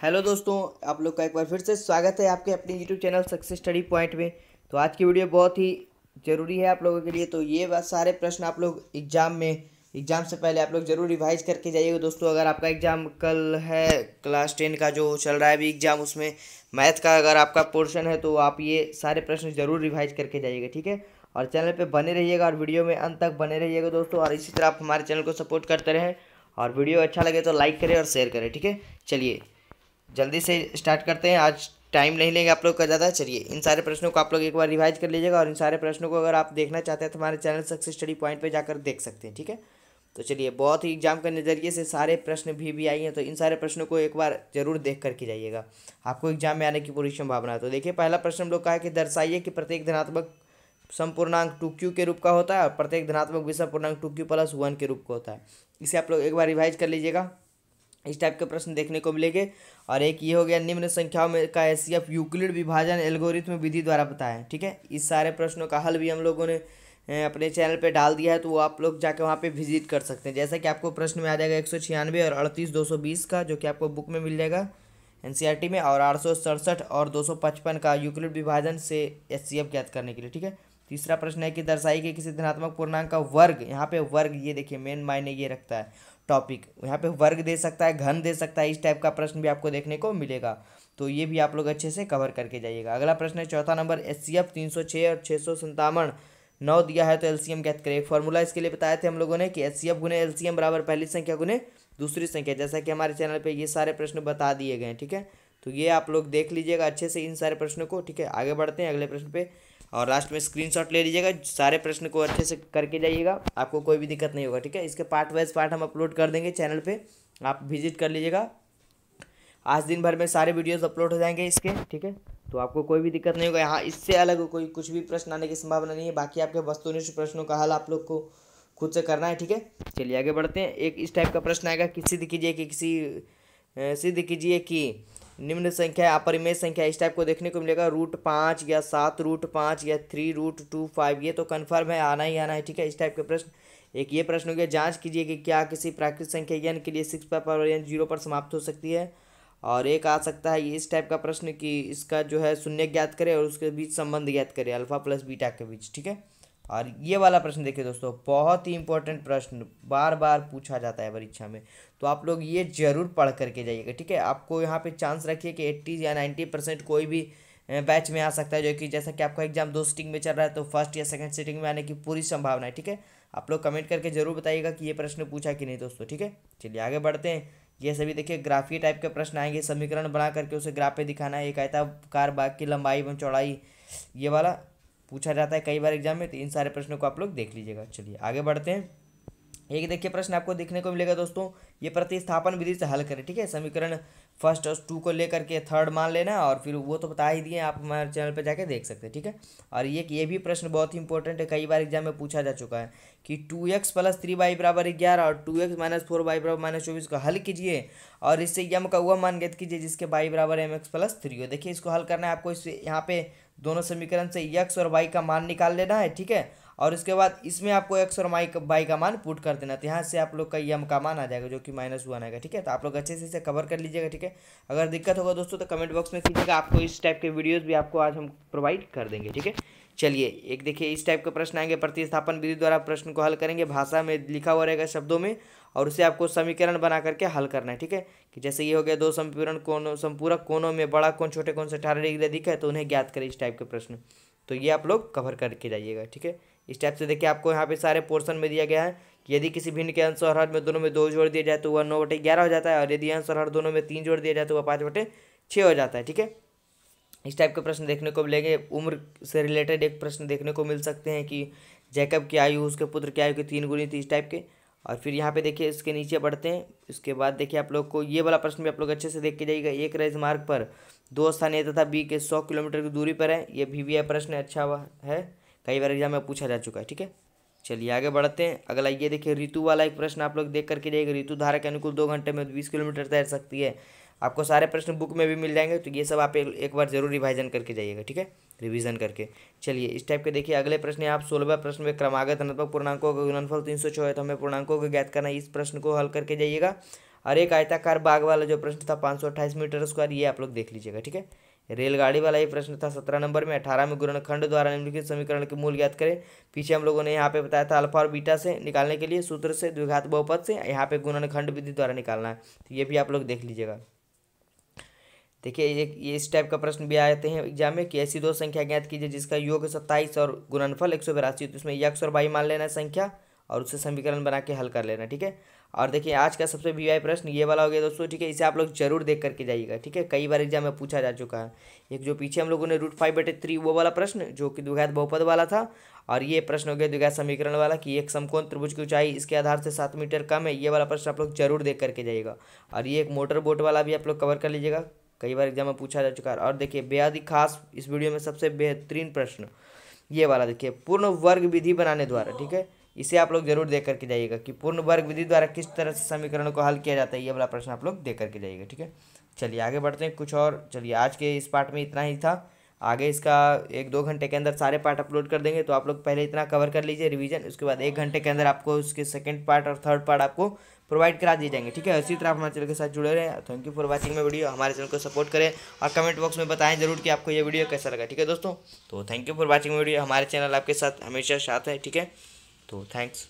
Hello दोस्तों, आप लोग का एक बार फिर से स्वागत है आपके अपने YouTube channel success study point में। तो आज की वीडियो बहुत ही ज़रूरी है आप लोगों के लिए। तो ये बात सारे प्रश्न आप लोग एग्ज़ाम से पहले आप लोग ज़रूर रिवाइज करके जाइएगा दोस्तों। अगर आपका एग्ज़ाम कल है क्लास 10 का जो चल रहा है अभी एग्ज़ाम, उसमें मैथ का अगर आपका पोर्शन है तो आप ये सारे प्रश्न ज़रूर रिवाइज करके जाइएगा, ठीक है। और चैनल पे बने रहिएगा और वीडियो में अंत तक बने रहिएगा दोस्तों। और इसी तरह आप हमारे चैनल को सपोर्ट करते रहें और वीडियो अच्छा लगे तो लाइक करें और शेयर करें, ठीक है। चलिए जल्दी से स्टार्ट करते हैं, आज टाइम नहीं लेंगे आप लोग का ज़्यादा। चलिए इन सारे प्रश्नों को आप लोग एक बार रिवाइज कर लीजिएगा और इन सारे प्रश्नों को अगर आप देखना चाहते हैं तो हमारे चैनल सक्सेस स्टडी पॉइंट पे जाकर देख सकते हैं, ठीक है। तो चलिए, बहुत ही एग्जाम के नज़रिए से सारे प्रश्न भी आई हैं, तो इन सारे प्रश्नों को एक बार जरूर देख करके जाइएगा, आपको एग्जाम में आने की पूरी संभावना है। तो देखिए, पहला प्रश्न हम लोग का है कि दर्शाइए कि प्रत्येक धनात्मक समपूर्णांक 2q के रूप का होता है और प्रत्येक धनात्मक विषम पूर्णांक 2q+1 के रूप का होता है। इसे आप लोग एक बार रिवाइज कर लीजिएगा, इस टाइप के प्रश्न देखने को मिलेंगे। और एक ये हो गया, निम्न संख्याओं में का एचसीएफ यूक्लिड विभाजन एल्गोरिथम विधि द्वारा बताया है, ठीक है। इस सारे प्रश्नों का हल भी हम लोगों ने अपने चैनल पे डाल दिया है, तो वो आप लोग जाके वहाँ पे विजिट कर सकते हैं। जैसा कि आपको प्रश्न में आ जाएगा 196 और 38 220 का, जो कि आपको बुक में मिल जाएगा एनसीईआरटी में, और 867 और 255 का यूक्लिड विभाजन से एचसीएफ ज्ञात करने के लिए, ठीक है। तीसरा प्रश्न है कि दर्शाई कि किसी धनात्मक पूर्णांक का वर्ग, यहाँ पे वर्ग, ये देखिए मेन मायने ये रखता है टॉपिक, यहाँ पे वर्ग दे सकता है, घन दे सकता है, इस टाइप का प्रश्न भी आपको देखने को मिलेगा। तो ये भी आप लोग अच्छे से कवर करके जाइएगा। अगला प्रश्न है चौथा नंबर, एचसीएफ 306 और 657 9 दिया है तो एलसीएम ज्ञात करें। एक फॉर्मूला इसके लिए बताए थे हम लोगों ने कि एचसीएफ गुने एलसीएम बराबर पहली संख्या गुने दूसरी संख्या, जैसा कि हमारे चैनल पे ये सारे प्रश्न बता दिए गए हैं, ठीक है। तो ये आप लोग देख लीजिएगा अच्छे से इन सारे प्रश्नों को, ठीक है। आगे बढ़ते हैं अगले प्रश्न पे, और लास्ट में स्क्रीनशॉट ले लीजिएगा, सारे प्रश्न को अच्छे से करके जाइएगा, आपको कोई भी दिक्कत नहीं होगा, ठीक है। इसके पार्ट वाइज पार्ट हम अपलोड कर देंगे चैनल पे, आप विजिट कर लीजिएगा। आज दिन भर में सारे वीडियोस अपलोड हो जाएंगे इसके, ठीक है। तो आपको कोई भी दिक्कत नहीं होगा, यहाँ इससे अलग कोई कुछ भी प्रश्न आने की संभावना नहीं है। बाकी आपके वस्तुनिष्ठ प्रश्नों का हल आप लोग को खुद से करना है, ठीक है। चलिए आगे बढ़ते हैं। एक इस टाइप का प्रश्न आएगा कि सिद्ध कीजिए कि निम्न संख्या अपरिमेय संख्या, इस टाइप को देखने को मिलेगा, √5 या 7√5 या 3√25, ये तो कन्फर्म है, आना ही आना है, ठीक है। इस टाइप के प्रश्न, एक ये प्रश्न हो गया, जांच कीजिए कि क्या किसी प्राकृतिक संख्या n के लिए 6 0 पर समाप्त हो सकती है। और एक आ सकता है ये इस टाइप का प्रश्न कि इसका जो है शून्य ज्ञात करें और उसके बीच संबंध ज्ञात करें अल्फा+बीटा के बीच, ठीक है। और ये वाला प्रश्न देखिए दोस्तों, बहुत ही इंपॉर्टेंट प्रश्न, बार बार पूछा जाता है परीक्षा में, तो आप लोग ये जरूर पढ़ करके जाइएगा, ठीक है। आपको यहाँ पे चांस रखिए कि 80 या 90% कोई भी बैच में आ सकता है, जो कि जैसा कि आपका एग्जाम 2 सिटिंग में चल रहा है तो फर्स्ट या सेकंड सिटिंग में आने की पूरी संभावना है, ठीक है। आप लोग कमेंट करके जरूर बताइएगा कि ये प्रश्न पूछा कि नहीं दोस्तों, ठीक है। चलिए आगे बढ़ते हैं। ये सभी देखिए ग्राफीय टाइप के प्रश्न आएंगे, समीकरण बना करके उसे ग्राफ पे दिखाना है, एक आयताकार भाग की लंबाई एवं चौड़ाई, ये वाला पूछा जाता है कई बार एग्जाम में, तो इन सारे प्रश्नों को आप लोग देख लीजिएगा। चलिए आगे बढ़ते हैं। एक देखिए प्रश्न आपको देखने को मिलेगा दोस्तों, ये प्रतिस्थापन विधि से हल करें, ठीक है। समीकरण फर्स्ट और 2 को लेकर के थर्ड मान लेना, और फिर वो तो बता ही दिए, आप हमारे चैनल पे जाके देख सकते हैं, ठीक है। और ये भी प्रश्न बहुत ही इंपॉर्टेंट है, कई बार एग्जाम में पूछा जा चुका है कि 2x + 3y = 11 और 2x - 4y = -24 को हल कीजिए और इससे यम का वह मान ज्ञात कीजिए जिसके y = mx + 3 हो। देखिए इसको हल करना है आपको, इससे यहाँ पे दोनों समीकरण से x और y का मान निकाल लेना है, ठीक है। और उसके बाद इसमें आपको x और y का मान पुट कर देना, तो यहाँ से आप लोग का यम का मान आ जाएगा जो कि -1 आएगा, ठीक है। तो आप लोग अच्छे से इसे कवर कर लीजिएगा, ठीक है। अगर दिक्कत होगा दोस्तों तो कमेंट बॉक्स में कीजिएगा, आपको इस टाइप के वीडियोस भी आपको आज हम प्रोवाइड कर देंगे, ठीक है। चलिए एक देखिए इस टाइप के प्रश्न आएंगे, प्रतिस्थापन विधि द्वारा प्रश्न को हल करेंगे, भाषा में लिखा हुआ रहेगा शब्दों में, और उसे आपको समीकरण बना करके हल करना है, ठीक है। कि जैसे ये हो गया, दो संपूरक कोणों में बड़ा कोण छोटे कोण से 18 डिग्री अधिक है तो उन्हें ज्ञात करें, इस टाइप के प्रश्न, तो ये आप लोग कवर करके जाइएगा, ठीक है। इस टाइप से देखिए आपको यहाँ पे सारे पोर्शन में दिया गया है कि यदि किसी भिन्न के अंश और हर में दोनों में 2 जोड़ दिया जाए तो वह 9/11 हो जाता है, और यदि अंश और हर दोनों में 3 जोड़ दिया जाए तो वह 5/6 हो जाता है, ठीक है। इस टाइप के प्रश्न देखने को मिलेंगे। उम्र से रिलेटेड एक प्रश्न देखने को मिल सकते हैं कि जैकब की आयु उसके पुत्र की आयु की 3 गुनी थी, इस टाइप के। और फिर यहाँ पे देखिए इसके नीचे बढ़ते हैं, इसके बाद देखिए आप लोग को ये वाला प्रश्न भी आप लोग अच्छे से देख के जाइएगा। एक राजमार्ग पर 2 स्थान ए तथा बी के 100 किलोमीटर की दूरी पर है, ये भी प्रश्न अच्छा है, कई बार एग्जाम में पूछा जा चुका है, ठीक है। चलिए आगे बढ़ते हैं। अगला ये देखिए ऋतु वाला एक प्रश्न आप लोग देख करके जाइएगा। ऋतु धारा के अनुकूल 2 घंटे में 20 किलोमीटर तैर सकती है। आपको सारे प्रश्न बुक में भी मिल जाएंगे, तो ये सब आप एक बार जरूर रिवाइजन करके जाइएगा, ठीक है, रिवीजन करके। चलिए इस टाइप के देखिए अगले प्रश्न है, आप 16वें प्रश्न में क्रमागत धनात्मक पूर्णांकों का गुणनफल 306 है, तो हमें पूर्णांकों को ज्ञात करना है, इस प्रश्न को हल करके जाइएगा। और एक आयताकार बाग वाला जो प्रश्न था 528 मीटर स्क्वायर, ये आप लोग देख लीजिएगा, ठीक है। रेलगाड़ी वाला ये प्रश्न था 17 नंबर में। 18 में गुणनखंड द्वारा निम्नलिखित समीकरण के मूल ज्ञात करें। पीछे हम लोगों ने यहाँ पे बताया था अल्फा और बीटा से निकालने के लिए सूत्र से, द्विघात बहुपद से, यहाँ पे गुणनखंड विधि द्वारा निकालना है, तो ये भी आप लोग देख लीजिएगा। देखिए ये इस टाइप का प्रश्न भी आते हैं एग्जाम में कि ऐसी दो संख्या ज्ञात कीजिए जिसका योग 27 और गुणनफल 182, तो इसमें यक्स और वाई मान लेना है संख्या और उससे समीकरण बना के हल कर लेना, ठीक है। और देखिए आज का सबसे वीआई प्रश्न ये वाला हो गया दोस्तों, ठीक है। इसे आप लोग जरूर देख करके जाइएगा, ठीक है। कई बार एग्जाम में पूछा जा चुका है। एक जो पीछे हम लोगों ने √5/3 वो वाला प्रश्न जो कि द्विघात बहुपद वाला था, और ये प्रश्न हो गया द्विघात समीकरण वाला कि एक समकोण त्रिभुज की ऊंचाई इसके आधार से 7 मीटर कम है, ये वाला प्रश्न आप लोग जरूर देख करके जाइएगा। और ये एक मोटर बोट वाला भी आप लोग कवर कर लीजिएगा, कई बार एग्जाम में पूछा जा चुका है। और देखिए बेहद ही खास इस वीडियो में सबसे बेहतरीन प्रश्न ये वाला, देखिए पूर्ण वर्ग विधि बनाने द्वारा, ठीक है। इसे आप लोग जरूर देख करके जाइएगा कि पूर्ण वर्ग विधि द्वारा किस तरह से समीकरणों को हल किया जाता है, ये वाला प्रश्न आप लोग देख करके जाइएगा, ठीक है। चलिए आगे बढ़ते हैं कुछ और। चलिए आज के इस पार्ट में इतना ही था, आगे इसका 1-2 घंटे के अंदर सारे पार्ट अपलोड कर देंगे, तो आप लोग पहले इतना कवर कर लीजिए रिवीजन, उसके बाद 1 घंटे के अंदर आपको उसके सेकंड पार्ट और थर्ड पार्ट आपको प्रोवाइड करा दिए जाएंगे, ठीक है। इसी तरह आप हमारे चैनल के साथ जुड़े रहें। Thank you for watching my video. हमारे चैनल को सपोर्ट करें और कमेंट बॉक्स में बताएं जरूर कि आपको ये वीडियो कैसा लगा, ठीक है दोस्तों। तो thank you for watching video. हमारे चैनल आपके साथ हमेशा साथ है, ठीक है। तो थैंक्स।